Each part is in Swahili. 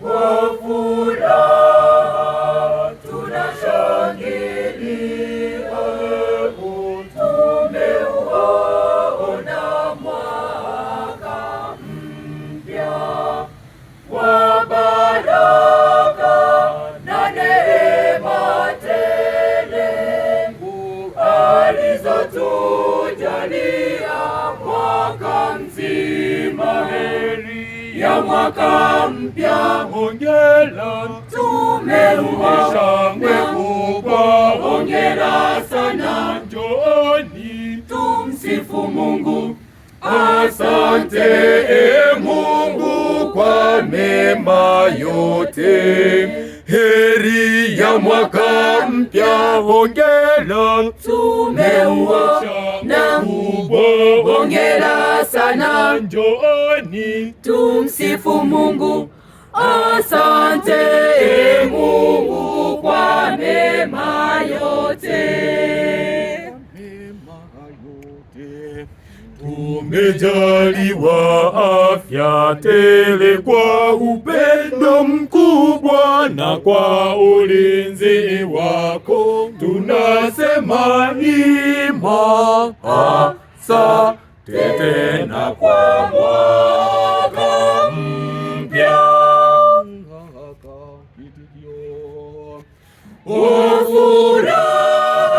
Kwa furaha tunashangilia, tumeuona mwaka mpya wa baraka na neema tele alizotujalia mwaka mzima. Heri ya mwaka mpya, hongera, tumeuona shangwe kubwa, hongera sana. Njooni tumsifu Mungu. Asante Mungu kwa mema yote. Heri ya mwaka mpya, hongera, tumeuona kubwa, hongera sana. Njooni tumsifu Mungu. Asante Mungu kwa mema yote. Tumejaliwa afya tele kwa upendo mkubwa, na kwa ulinzi wako tunasema ima asante tena kwa mwaka mpya. Kwa furaha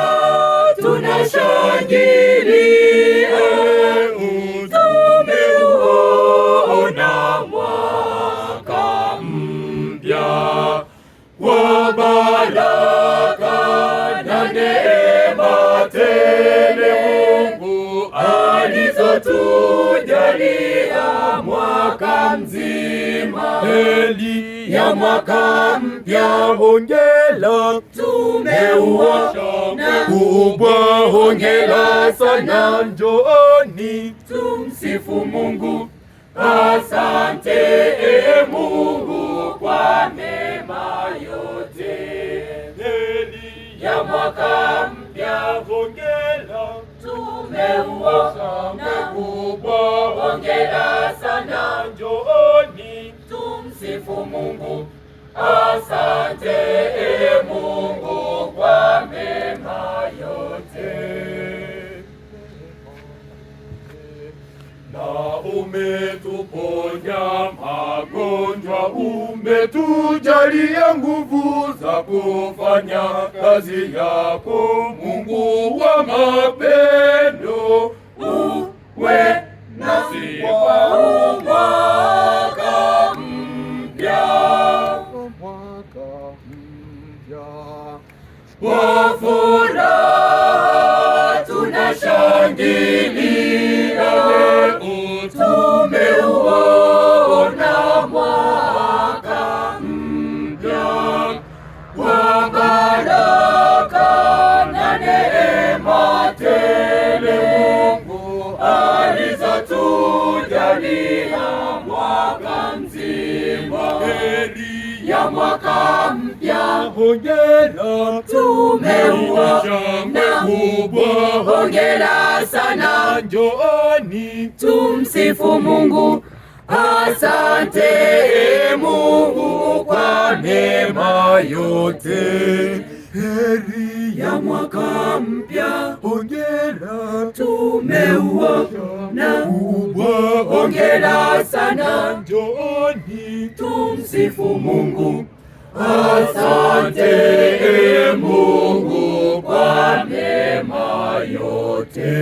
tunashangilia, tumeuona mwaka mpya wa baraka na neema tele Mungu alizotujalia mwaka mzima. Heri ya mwaka mpya, hongera, tumeuona kubwa, hongera sana. Njooni tumsifu Mungu. Asante Mungu kwa mema yote. Heri ya mwaka mpya, hongera, tumeuona kubwa, hongera sana. Njooni tumsifu Mungu. Asante Mungu kwa mema yote. Na umetuponya magonjwa, umetujalia nguvu za kufanya kazi yako. Mungu wa mapendo, uwe nasi kwa mwaka mpya. Kwa furaha tunashangilia, tumeuona mwaka mpya wa baraka na neema tele Mungu alizotujalia mwaka mzima. Heri ya mwaka mpya, hongera, tumeuona kubwa, hongera sana. Njooni tumsifu Mungu. Asante Mungu kwa mema yote. Heri ya mwaka mpya, hongera, tumeuona kubwa, hongera sana. Njooni tumsifu Mungu. Asante Mungu kwa mema yote.